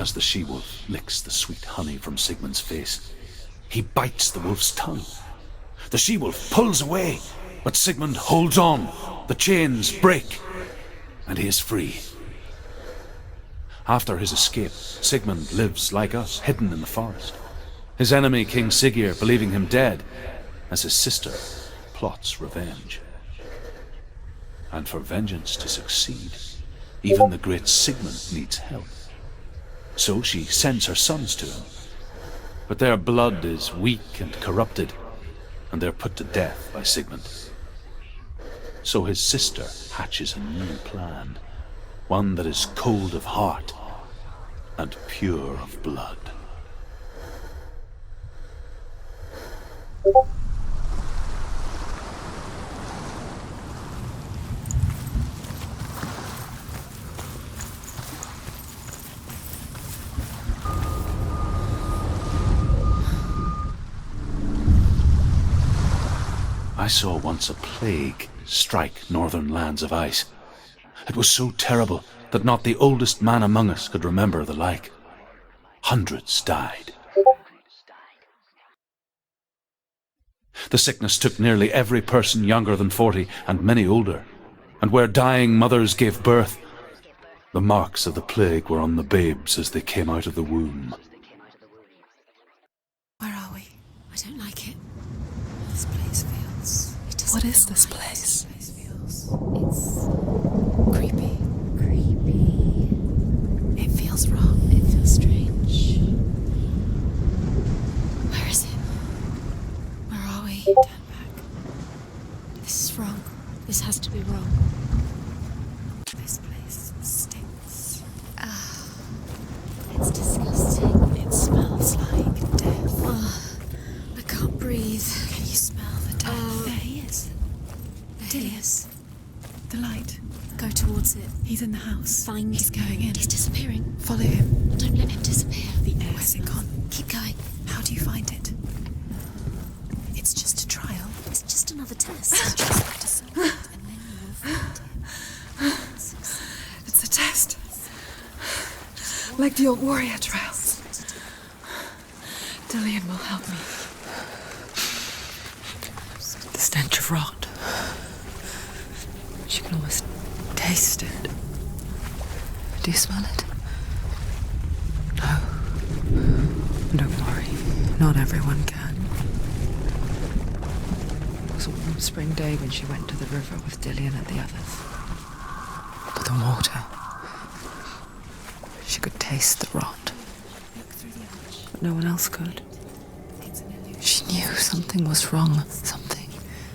as the she-wolf licks the sweet honey from Sigmund's face. He bites the wolf's tongue. The she-wolf pulls away, but Sigmund holds on. The chains break, and he is free. After his escape, Sigmund lives like us, hidden in the forest. His enemy, King Siggeir, believing him dead, as his sister plots revenge. And for vengeance to succeed, even the great Sigmund needs help. So she sends her sons to him. But their blood is weak and corrupted, and they're put to death by Sigmund. So his sister hatches a new plan, one that is cold of heart and pure of blood. I saw once a plague strike northern lands of ice. It was so terrible that not the oldest man among us could remember the like. Hundreds died. The sickness took nearly every person younger than 40 and many older, and where dying mothers gave birth, the marks of the plague were on the babes as they came out of the womb. Where are we? I don't like it. This place feels... What is this place? It's creepy. It feels wrong. It feels strange. Where is it? Where are we? Turn back. This is wrong. This has to be wrong. This place stinks. It's disgusting. It smells like death. I can't breathe. Can you smell the death? There he is. There he is. The light. Go towards it. He's in the house. Find. He's going in. He's disappearing. Follow him. Don't let him disappear. The air. Where's it gone? Keep going. How do you find it? It's just a trial. It's just another test. Just have to solve it, and then you will find it. It's a test. Like the old warrior trials. Dillian will help me. The stench of rot. She can almost taste it. Do you smell it? No. Don't worry. Not everyone can. It was a warm spring day when she went to the river with Dillian and the others. But the water... She could taste the rot. But no one else could. She knew something was wrong. Something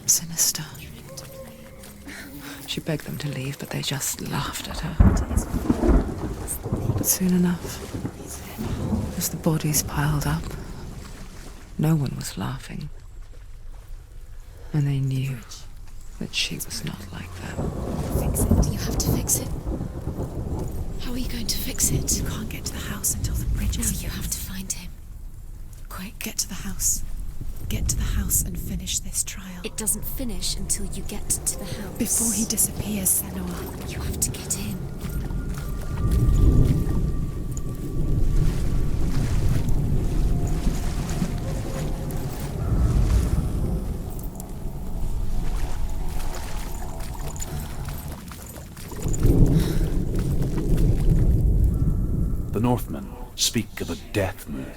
sinister. She begged them to leave, but they just laughed at her. But soon enough, as the bodies piled up, no one was laughing. And they knew that she was not like them. Fix it. You have to fix it. How are you going to fix it? You can't get to the house until the bridge No, is you have to find him. Quick. Get to the house. Get to the house and finish this trial. It doesn't finish until you get to the house. Before he disappears, Senua. You have to get in. The Northmen speak of a death moon,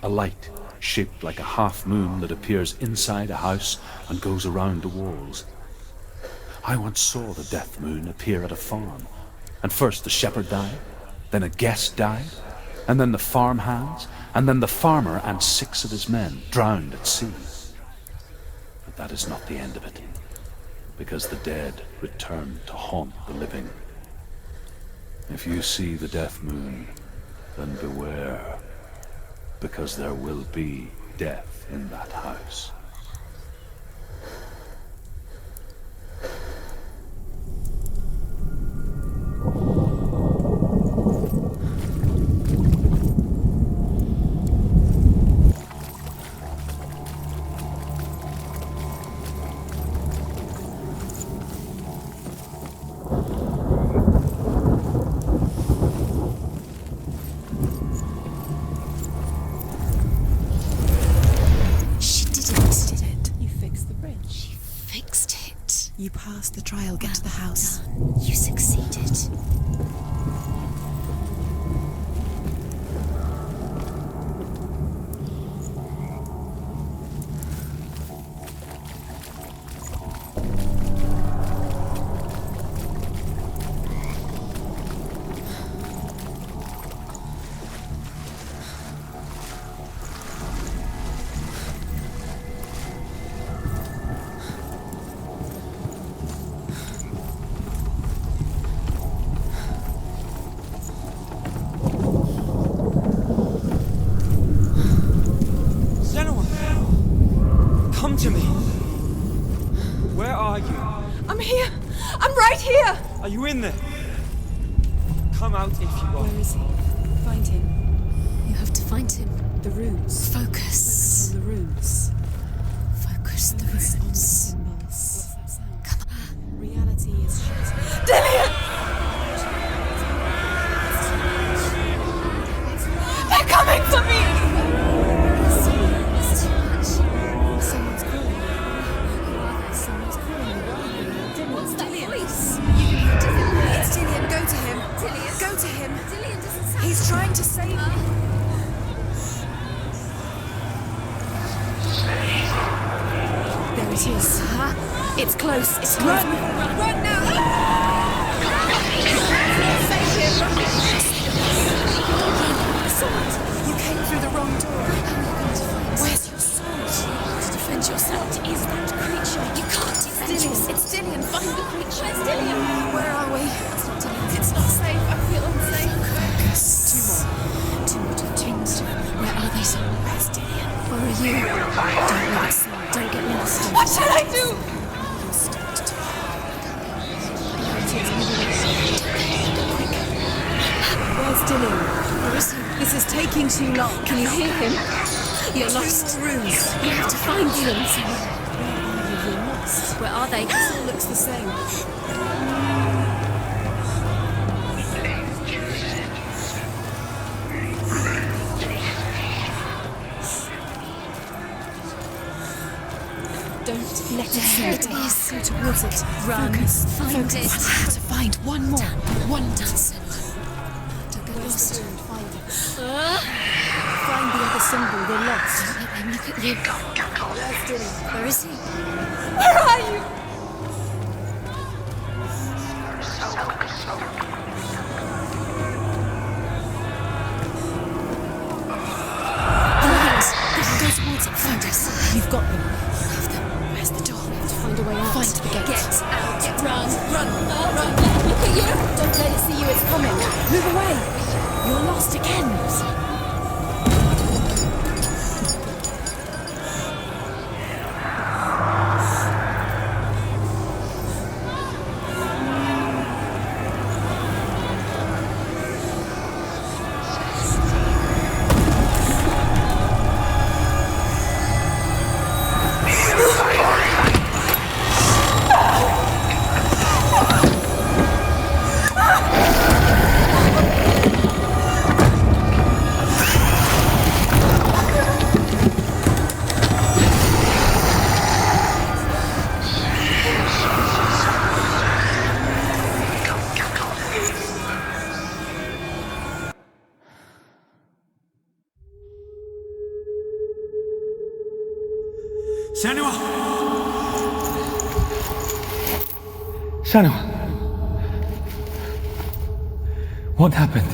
a light shaped like a half moon that appears inside a house and goes around the walls. I once saw the death moon appear at a farm, and first the shepherd died, then a guest died, and then the farm hands, and then the farmer and 6 of his men drowned at sea. But that is not the end of it, because the dead return to haunt the living. If you see the death moon, then beware, because there will be death in that house. fixed it. You passed the trial. Get to the house. Done. You succeeded. Come to me. Where are you? I'm here. I'm right here. Are you in there? Come out if you are. Where is he? Find him. You have to find him. The runes. Focus. Focus on the runes. Focus the Focus on the runes. symbols. What's that sound? Come on. Reality is shattered. Dillian! They're coming for me! It's too much. Someone's calling. Who are they? Someone's calling. What's that voice? It's Dillian. Go to him. Dillian. Go to him. Dillian doesn't sound. He's trying to save me. There it is. It's close. It's close. Run now! Save him! Sword! You came through the wrong door. Where's your sword? To defend yourself. What is that creature? You can't defend yourself. It's Dillian. Find the creature. Where's Dillian? Where are we? It's not Dillian. It's not safe. I feel unsafe. Focus. Two more to change. Where are they? Where's Dillian? Where are you? Don't let it see. Don't get lost. What shall I do? Where's Dillian? Where is he? This is taking too long. Can you hear him? You're lost. Two more rooms. You have to find them. You're lost. Where are they? It all looks the same. Don't let it see There it. it is. Go towards it. Run. Focus. Find Focus. it. I have to find one more. One Done, more. Senua. Don't get Where's lost. the room? Find it. Find the other symbol. We're lost. Don't let them look at you. Where's Dillian? Where is he? Where are you? The light. Go towards it. Focus. You've got them. Have them. Where's the door? We have to find a way out. Find the gate. Get out. Run. Run. Look at you. Don't let it see you. It's coming. Move away. You're lost again. Senua! Senua! What happened?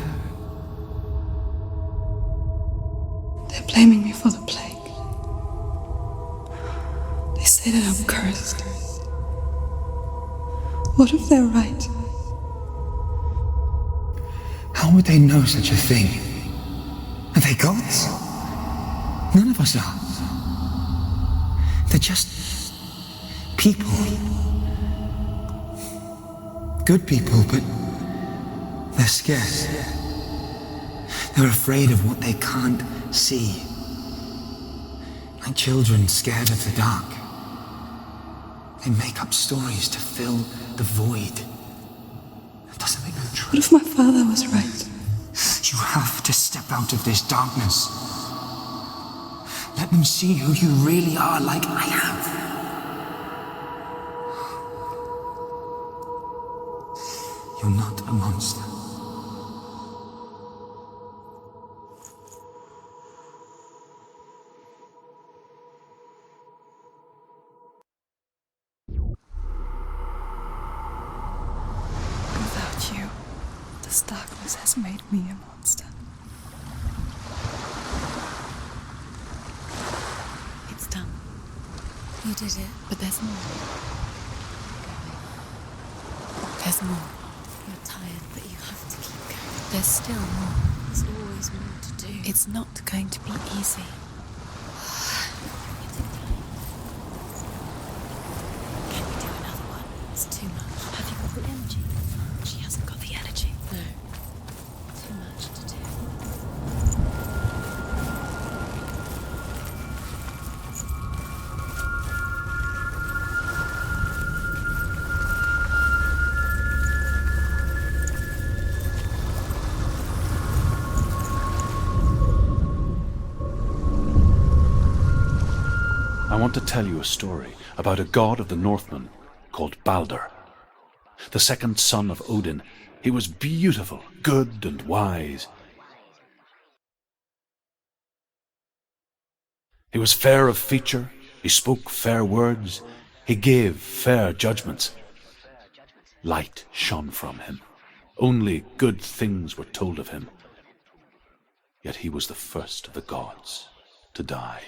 They're blaming me for the plague. They say that I'm cursed. What if they're right? How would they know such a thing? Are they gods? None of us are. They're just people. Good people, but they're scared. They're afraid of what they can't see. Like children scared of the dark. They make up stories to fill the void. That doesn't make them true. What if my father was right? You have to step out of this darkness. Let them see who you really are, like I have. You're not a monster. Without you, this darkness has made me a monster. It's done. You did it. But there's more. There's more. You're tired, but you have to keep going. There's still more. There's always more to do. It's not going to be easy. Can we do another one? It's too much. Have you got the energy? She hasn't got the energy. No. Too much to do. I want to tell you a story about a god of the Northmen called Balder. The second son of Odin, he was beautiful, good, and wise. He was fair of feature, he spoke fair words, he gave fair judgments. Light shone from him. Only good things were told of him. Yet he was the first of the gods to die.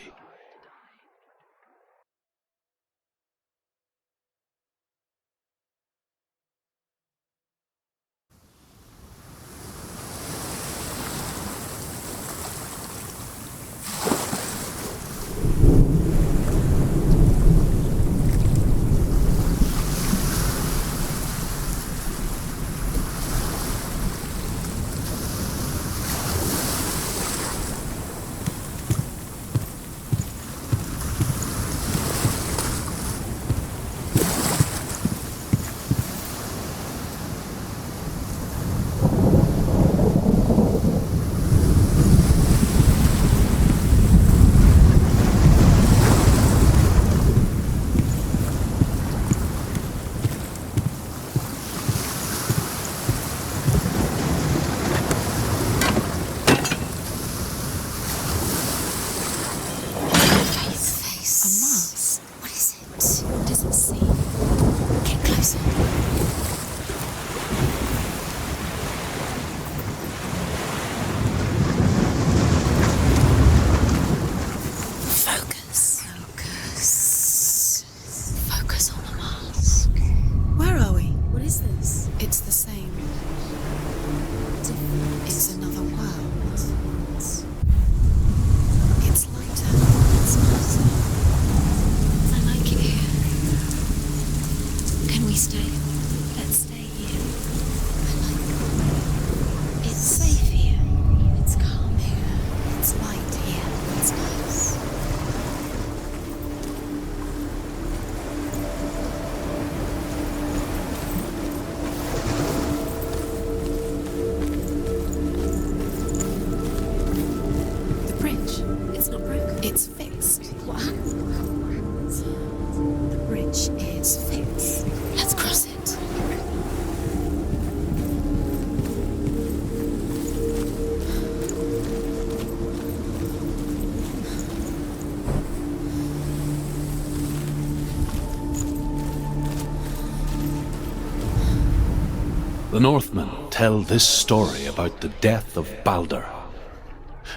The Northmen tell this story about the death of Balder.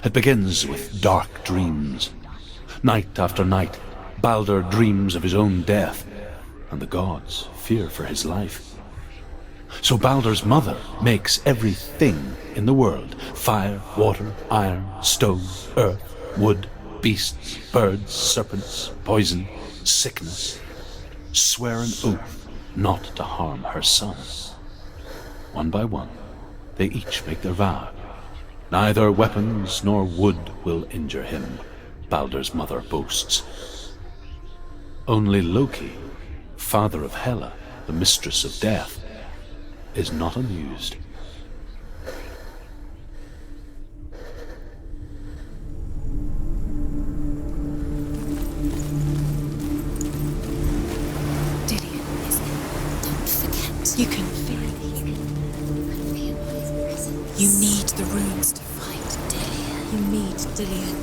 It begins with dark dreams. Night after night, Balder dreams of his own death, and the gods fear for his life. So Balder's mother makes everything in the world, fire, water, iron, stone, earth, wood, beasts, birds, serpents, poison, sickness, swear an oath not to harm her son. One by one, they each make their vow. Neither weapons nor wood will injure him, Balder's mother boasts. Only Loki, father of Hela, the mistress of death, is not amused. Gideon, don't forget. You can feel it. Dillian.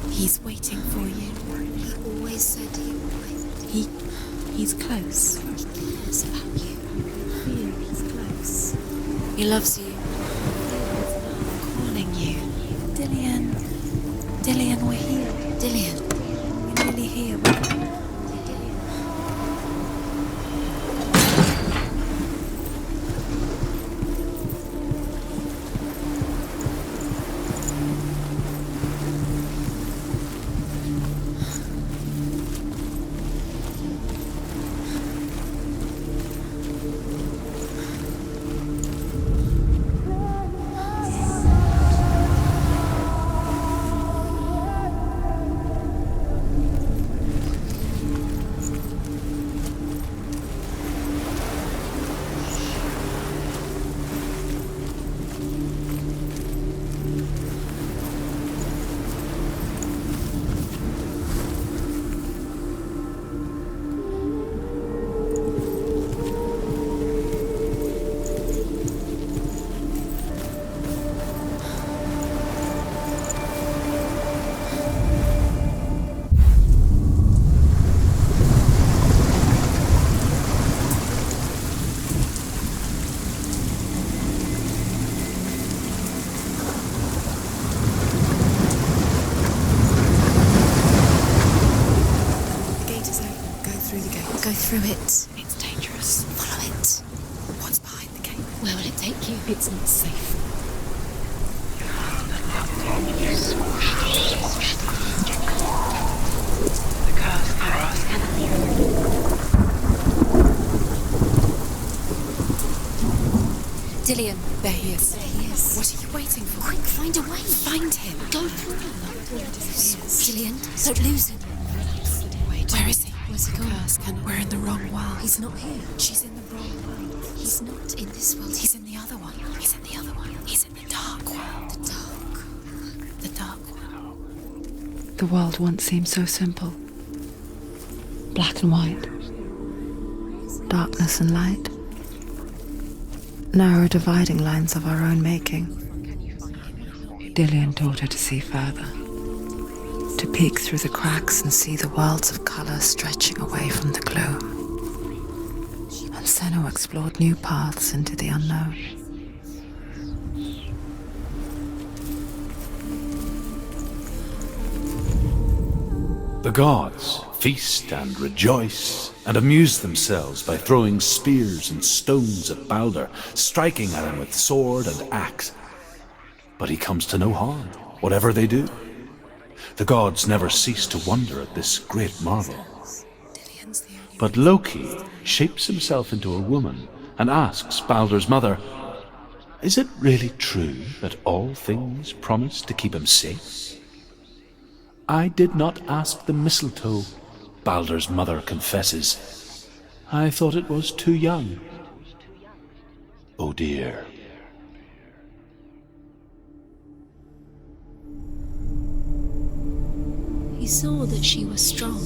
He's waiting for you. He always said he would. He's close. He cares about you. Feel he's close. He loves you. He's calling you. Dillian. Dillian, we're here. Dillian. We're nearly here. Go through it. It's dangerous. Follow it. What's behind the gate? Where will it take you? It's not safe. The curse Dillian, there he is. There he is. What are you waiting for? Quick, find a way. Find him. Go through him. Dillian, don't lose him. Where is he? Where's he gone? We're in the wrong world. He's not here. She's in the wrong world. He's not in this world. He's in the other one. He's in the other one. He's in the dark world. The dark world. The world once seemed so simple. Black and white. Darkness and light. Narrow dividing lines of our own making. Dillian taught her to see further. To peek through the cracks and see the worlds of colour stretching away from the gloom. And Senua explored new paths into the unknown. The gods feast and rejoice and amuse themselves by throwing spears and stones at Baldur, striking at him with sword and axe. But he comes to no harm, whatever they do. The gods never cease to wonder at this great marvel. But Loki shapes himself into a woman and asks Baldur's mother, "Is it really true that all things promise to keep him safe?" "I did not ask the mistletoe," Baldur's mother confesses. "I thought it was too young." Oh dear. He saw that she was strong.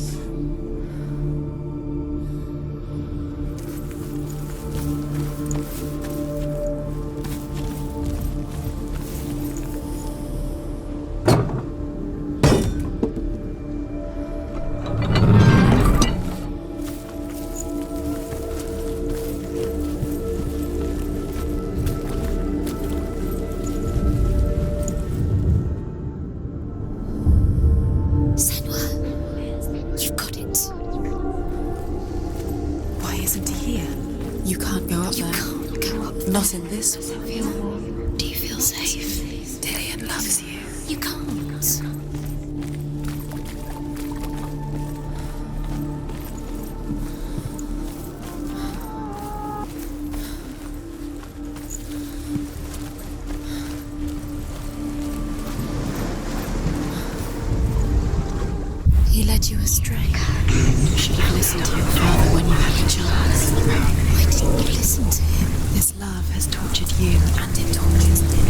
Not in this world. Feel warm. Do you feel safe? Dillian loves you. You can't. He led you astray. You should have listened to your father when you had the chance. Why didn't you listen to him? This love has tortured you, and it tortures him.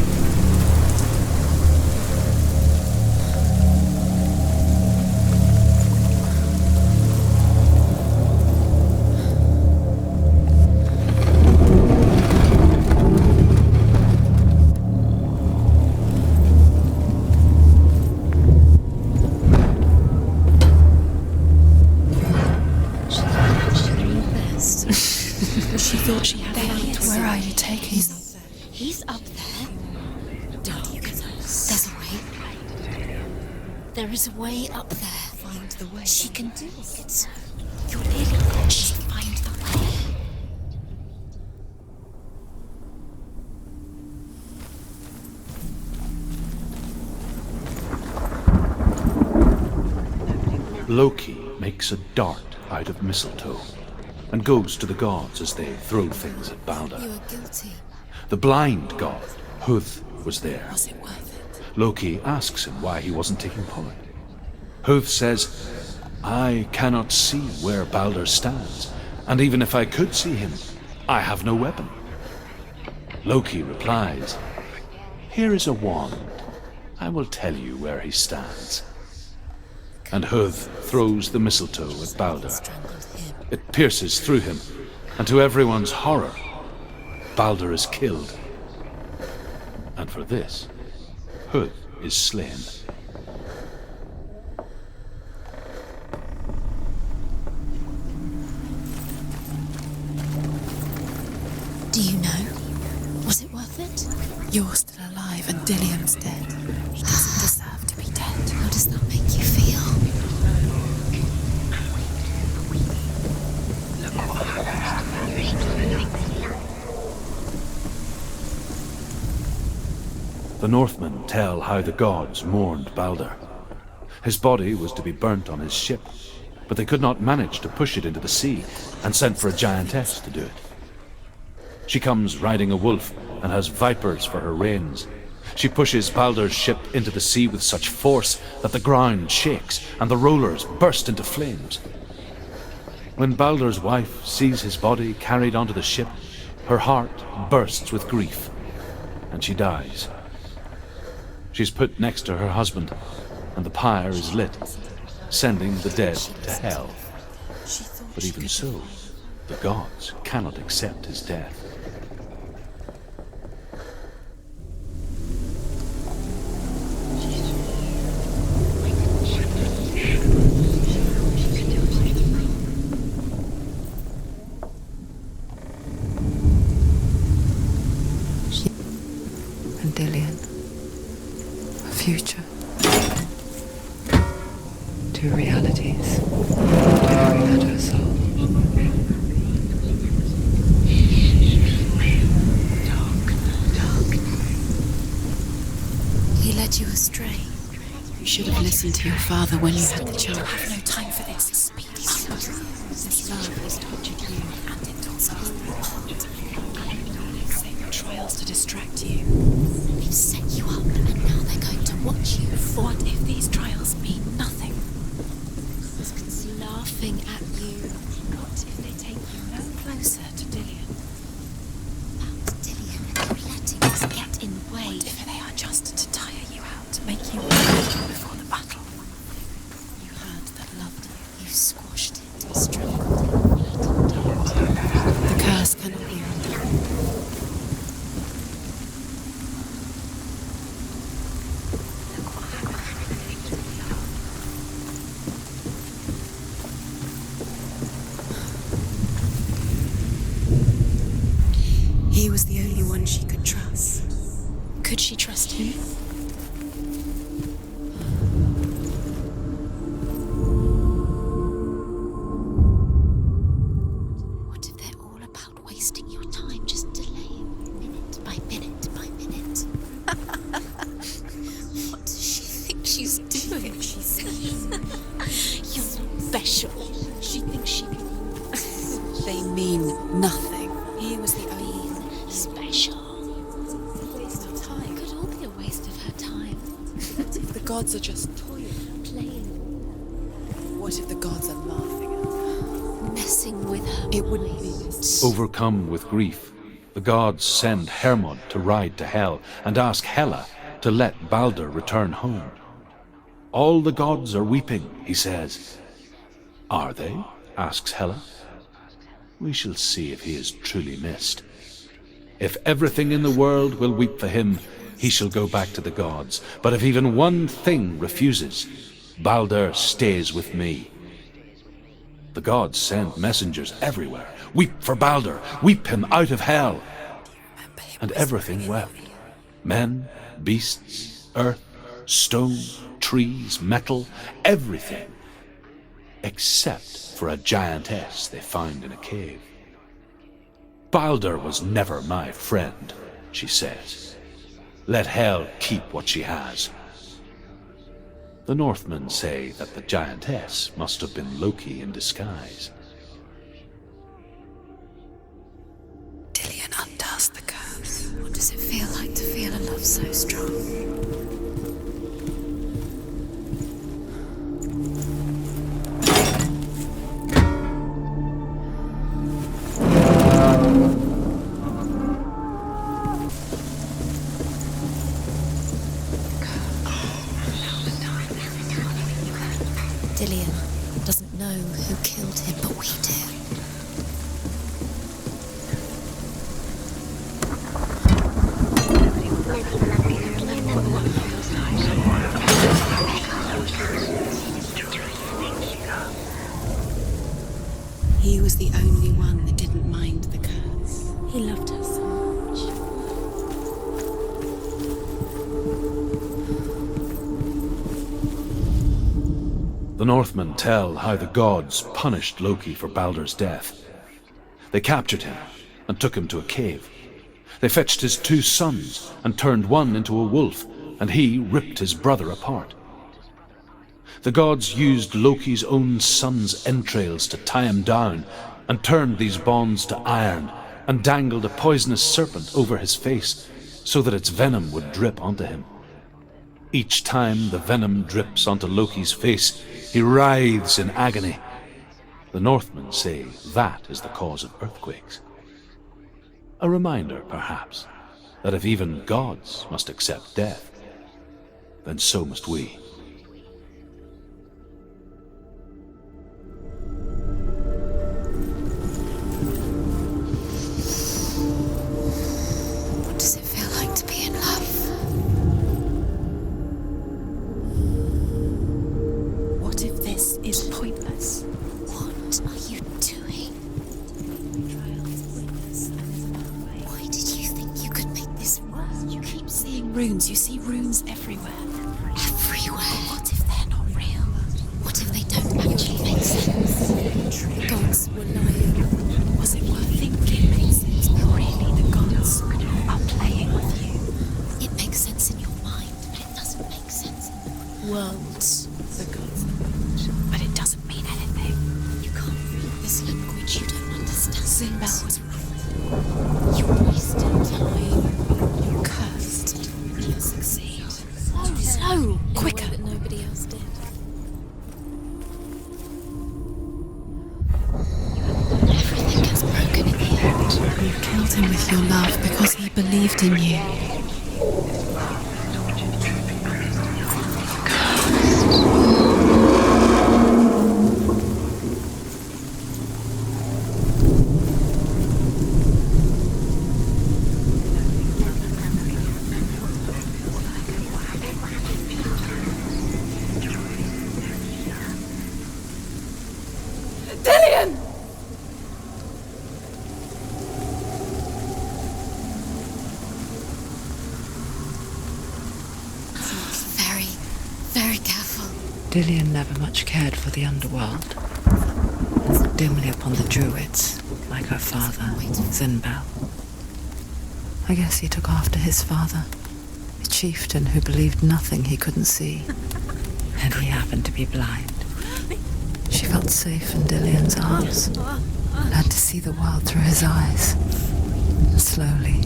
thought she had out. Where are you taking me? He's up there. Don't you get us? There's a way. There is a way up there. Find the way. She can do it. You're nearly there. She'll find the way. Loki makes a dart out of mistletoe and goes to the gods as they throw things at Balder. You are guilty. The blind god, Huth, was there. Was it worth it? Loki asks him why he wasn't taking part. Huth says, I cannot see where Balder stands, and even if I could see him, I have no weapon. Loki replies, here is a wand. I will tell you where he stands. And Huth throws the mistletoe at Balder. It pierces through him, and to everyone's horror, Balder is killed. And for this, Huth is slain. Do you know? Was it worth it? You're still alive and Dillian's dead. He doesn't deserve to be dead. How does that make you feel? The Northmen tell how the gods mourned Balder. His body was to be burnt on his ship, but they could not manage to push it into the sea and sent for a giantess to do it. She comes riding a wolf and has vipers for her reins. She pushes Balder's ship into the sea with such force that the ground shakes and the rollers burst into flames. When Balder's wife sees his body carried onto the ship, her heart bursts with grief, and she dies. She's put next to her husband, and the pyre is lit, sending the dead to hell. But even so, the gods cannot accept his death. And Dillian. A future. Two realities. Tearing at her soul. He led you astray. You should have listened to your father when you had the chance. I have no time for this. Speak. This love has tortured you, And it also save your trials to distract you. they've set you up, and now they're going to watch you. What if these trials mean nothing? Laughing at you. What if they take you no closer to Dillian? About Dillian and you letting us get in the way. What if they are just to tire you out, to make you weak before the battle? You had that loved you. You squashed it, strangled it. The curse cannot be undone. He was the only one she could trust. Could she trust him? What if they're all about wasting your time, just delaying minute by minute by minute? What does she think she's doing? She says you're special. She thinks she can. They mean nothing. He was the only Special. Waste of time. Could all be a waste of her time. What if the gods are just toying, Playing, what if the gods are laughing at her? messing with her. It wouldn't be this. Overcome with grief, the gods send Hermod to ride to Hell and ask Hela to let Balder return home. All the gods are weeping, he says. Are they? Asks Hela. We shall see if he is truly missed. If everything in the world will weep for him, he shall go back to the gods. But if even one thing refuses, Balder stays with me. The gods send messengers everywhere. Weep for Baldur, weep him out of hell. And everything wept. Men, beasts, earth, stone, trees, metal, everything. Except for a giantess they found in a cave. Baldur was never my friend, she says. Let hell keep what she has. The Northmen say that the giantess must have been Loki in disguise. Dillion undoes the curse. What does it feel like to feel a love so strong? Dillion doesn't know who killed him, but we do. He was the only one that didn't mind the curse. He loved her so much. The Northmen tell how the gods punished Loki for Baldur's death. They captured him and took him to a cave. They fetched his 2 sons and turned one into a wolf, and he ripped his brother apart. The gods used Loki's own son's entrails to tie him down and turned these bonds to iron and dangled a poisonous serpent over his face so that its venom would drip onto him. Each time the venom drips onto Loki's face, he writhes in agony. The Northmen say that is the cause of earthquakes. A reminder, perhaps, that if even gods must accept death, then so must we. What does it feel like to be in love? What if this is pointless? What are you doing? Why did you think you could make this work? You keep seeing runes. You see runes everywhere. Everywhere. What if they're not real? What if they don't actually make sense? Gods were lying. Was it worth thinking? Really, the gods are playing with you. It makes sense in your mind, but it doesn't make sense in the Worlds, the gods, but it doesn't mean anything. You can't read this language, you don't understand. Sinbad was right. You wasted time. You're cursed. You'll succeed. No, In a quicker. way that nobody else did. Everything gets broken in the end. You killed him with your love because he believed in you. Dillion! Very, very careful. Dillion never much cared for the underworld. And looked dimly upon the druids, like her father, Zinbal. I guess he took after his father, a chieftain who believed nothing he couldn't see. And he happened to be blind. She felt safe in Dillion's arms, and had to see the world through his eyes. Slowly,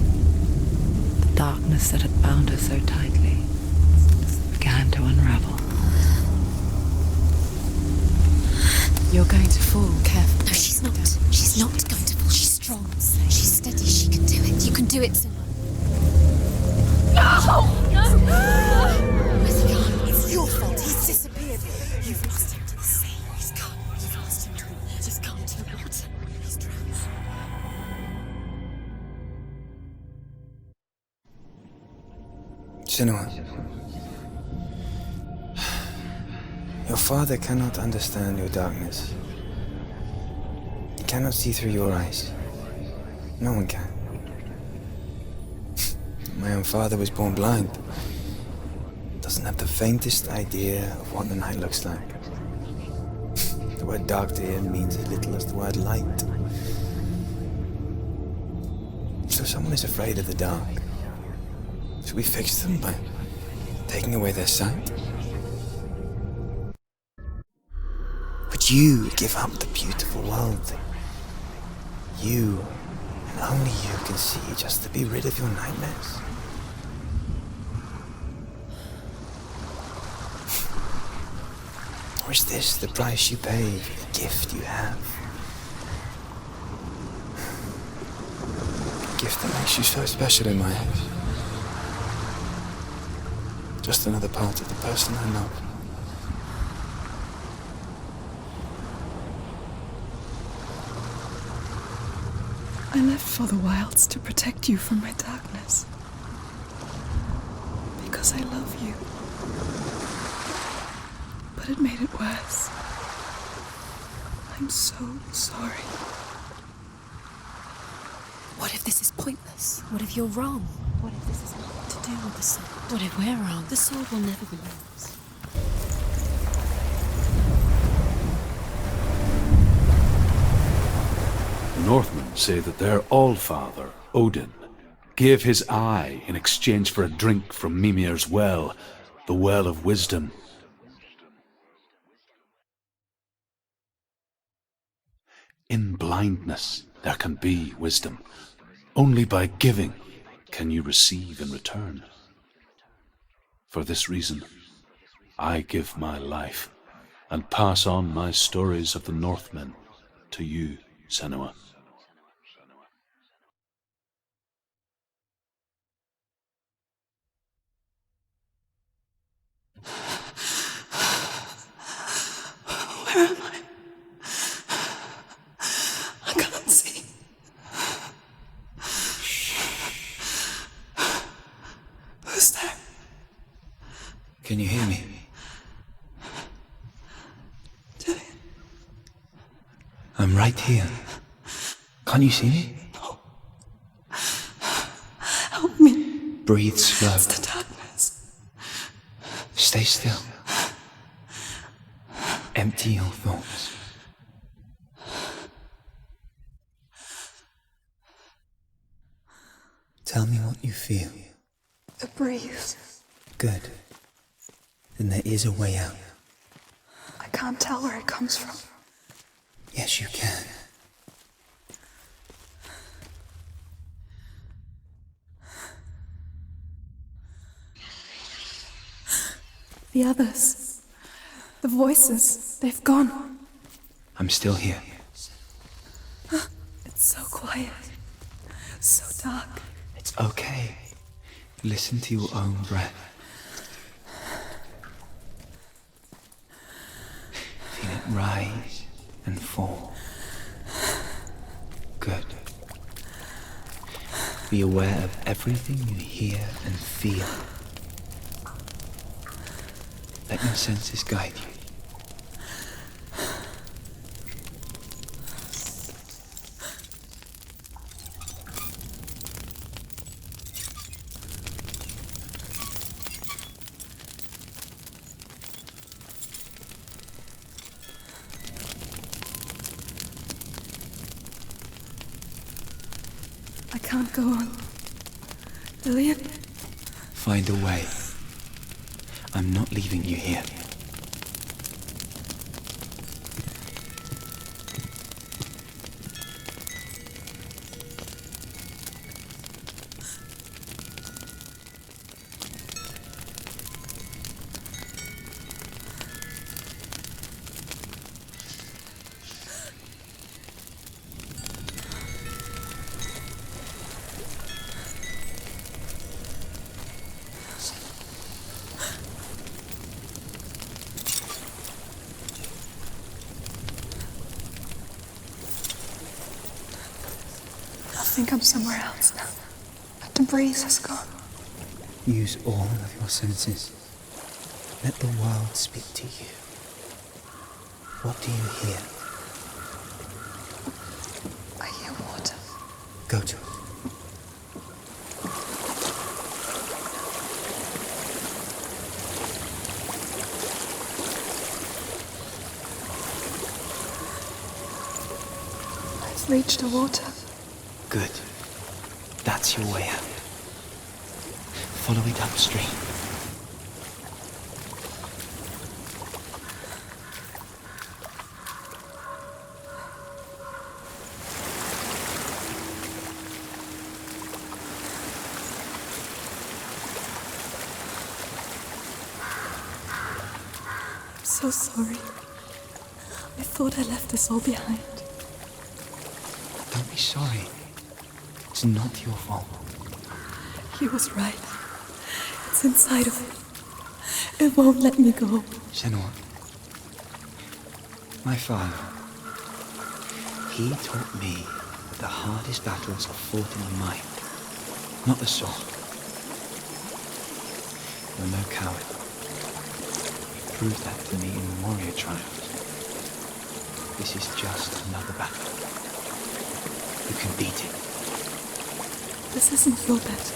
the darkness that had bound her so tightly began to unravel. You're going to fall, careful. No, she's not. She's not going to fall. She's strong. She's steady. She can do it. You can do it, Senua. Where's he gone? It's your fault. He's disappeared. You've lost him to the sea. He's gone. You've lost him to him. Just gone to the water. He's drowned. Senua. Your father cannot understand your darkness. cannot see through your eyes. No one can. My own father was born blind. Doesn't have the faintest idea of what the night looks like. The word dark to him means as little as the word light. So someone is afraid of the dark. Should we fix them by taking away their sight? Would you give up the beautiful world that you and only you can see just to be rid of your nightmares? Or is this the price you pay for the gift you have? A gift that makes you so special in my eyes. Just another part of the person I love. I left for the wilds to protect you from my darkness. Because I love you. But it made it worse. I'm so sorry. What if this is pointless? What if you're wrong? What if this has nothing to do with the sword? What if we're wrong? The sword will never be yours. The Northmen say that their Allfather, Odin, gave his eye in exchange for a drink from Mimir's well, the Well of Wisdom. In blindness there can be wisdom. Only by giving can you receive in return. For this reason, I give my life and pass on my stories of the Northmen to you, Senua. Where am I? I can't see. Who's there? Can you hear me? Dillian. I'm right here. Can't you see me? No. Help me. Breathe slow. It's the darkness. Stay still. Empty your thoughts. Tell me what you feel. The breeze. Good. Then there is a way out. I can't tell where it comes from. Yes, you can. The others. The voices. They've gone. I'm still here. It's so quiet. So dark. It's okay. Listen to your own breath. Feel it rise and fall. Good. Be aware of everything you hear and feel. Let your senses guide you. I can't go on. Dillian? Find a way. I'm not leaving you here. I think I'm somewhere else now. But the breeze has gone. Use all of your senses. Let the world speak to you. What do you hear? Go to it. I've reached the water. Good. That's your way out. Follow it upstream. I'm so sorry. I thought I left this all behind. Don't be sorry. It's not your fault. He was right. It's inside of me. It won't let me go. Senua. My father. He taught me that the hardest battles are fought in the mind, not the sword. You're no coward. You proved that to me in the warrior trials. This is just another battle. You can beat it. This isn't your battle.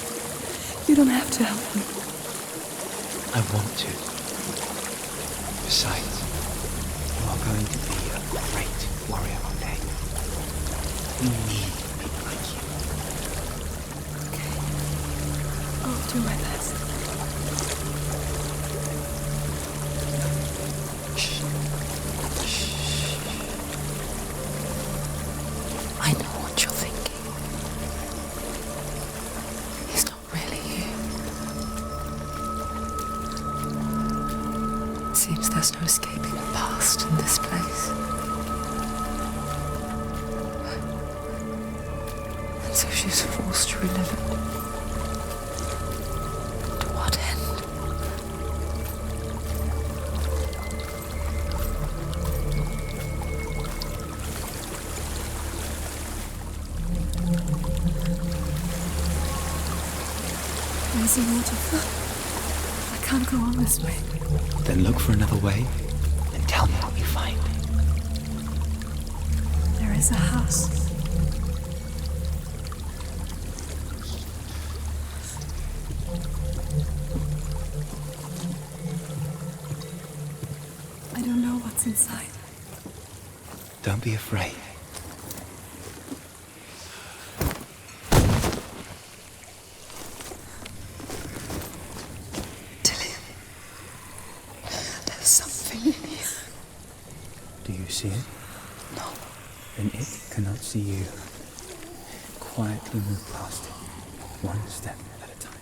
You don't have to help me. I want to. Besides, you are going to be a great warrior one day. We need people like you. Okay. I'll do my best. I know what you're thinking. He's not really here. It seems there's no escaping the past in this place. And so she's forced to relive it. To what end? There's a waterfall. I can't go on this way. Then look for another way and tell me what you find. There is a house. I don't know what's inside. Don't be afraid. There's something in here. Do you see it? No. Then it cannot see you. Quietly move past it, one step at a time.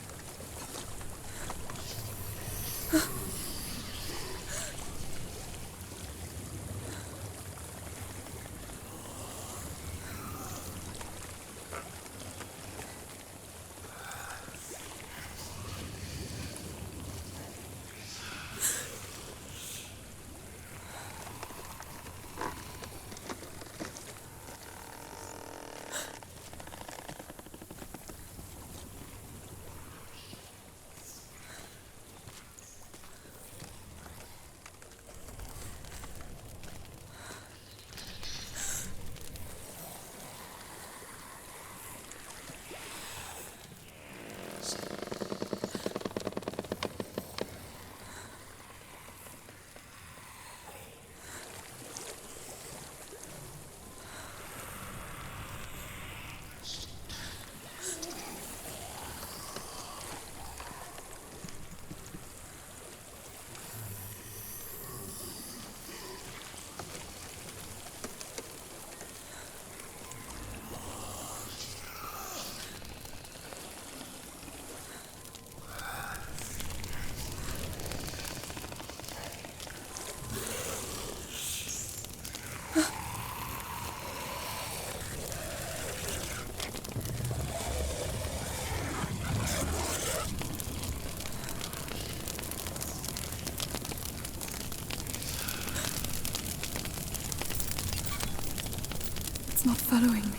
It's not following me.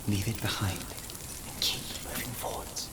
Leave it behind and keep moving forwards.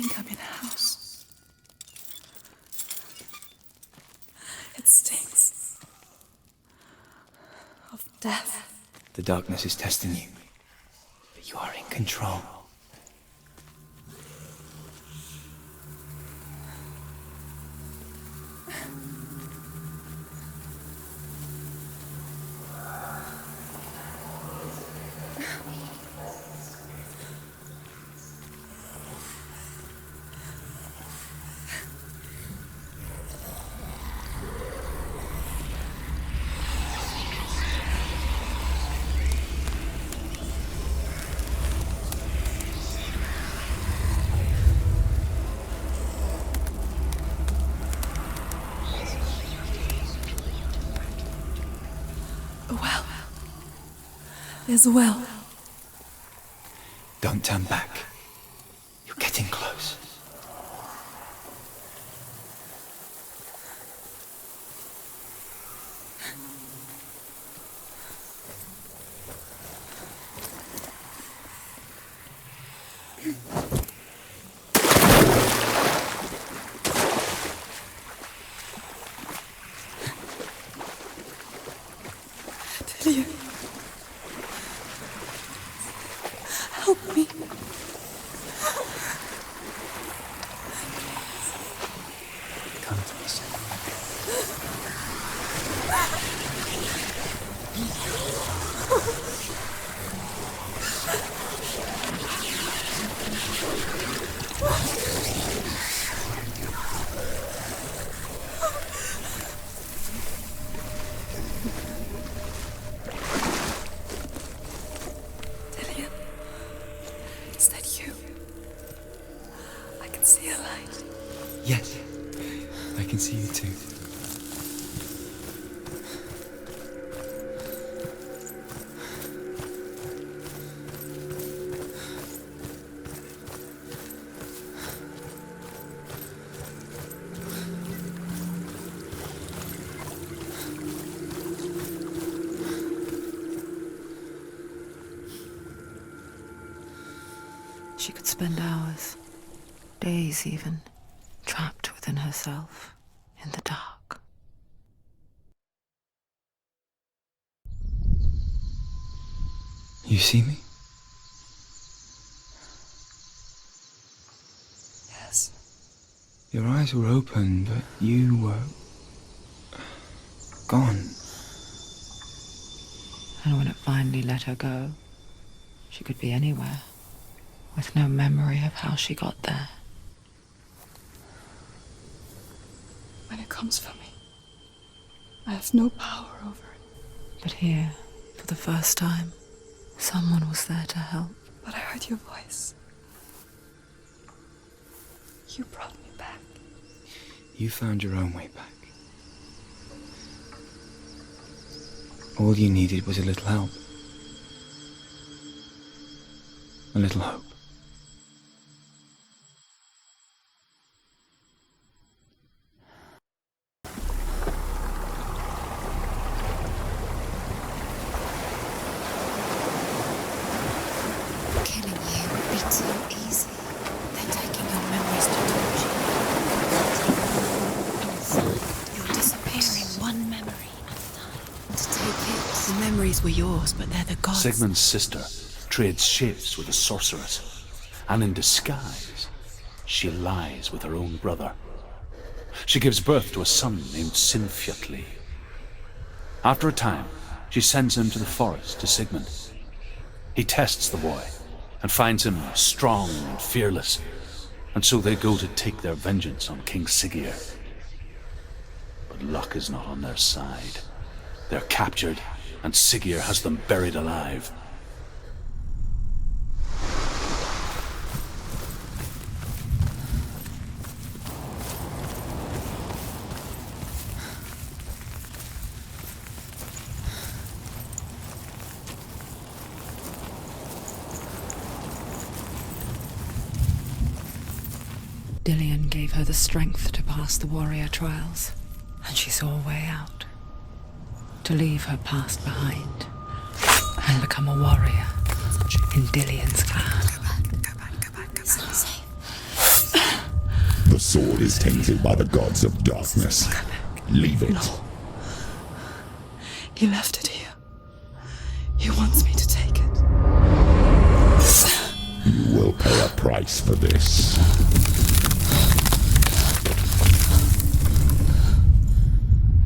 think I'm in a house. It stinks of death. The darkness is testing you, but you are in control. A well. There's a well. Don't turn back. You're getting close. Dillian. Help me. Come to me, Senua. Dillian. Is that you? I can see a light. Yes, I can see you too. She could spend hours, days even, trapped within herself, in the dark. You see me? Yes. Your eyes were open, but you were gone. And when it finally let her go, she could be anywhere, with no memory of how she got there. When it comes for me, I have no power over it. But here, for the first time, someone was there to help. But I heard your voice. You brought me back. You found your own way back. All you needed was a little help. A little hope. Killing you would be too easy. They're taking your memories to torture you. Inside, you're disappearing one memory at a time. To take it. The memories were yours, but they're the gods. Sigmund's sister trades shapes with a sorceress, and in disguise, she lies with her own brother. She gives birth to a son named Sinfjotli. After a time, she sends him to the forest to Sigmund. He tests the boy and finds him strong and fearless, and so they go to take their vengeance on King Siggeir. But luck is not on their side. They're captured, and Siggeir has them buried alive. Dillian gave her the strength to pass the warrior trials, and she saw a way out. To leave her past behind and become a warrior in Dillian's clan. Go back. It's not safe. The sword is tainted by the gods of darkness. Leave it. No. He left it here. He wants me to take it. You will pay a price for this.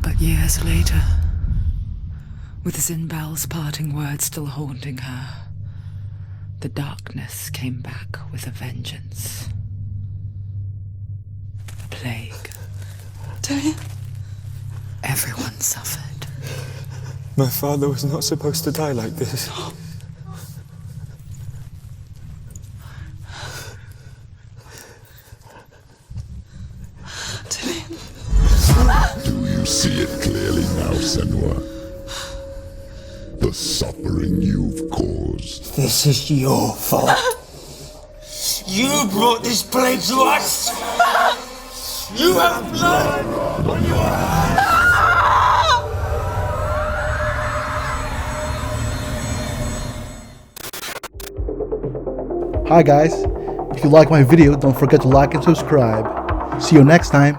But years later, with Zinbal's parting words still haunting her, the darkness came back with a vengeance. A plague. Tyrion? Everyone suffered. My father was not supposed to die like this. Do you see it clearly now, Senua? The suffering you've caused. This is your fault. You brought this plague to us! You have blood on your hands! Hi guys, if you like my video, don't forget to like and subscribe. See you next time.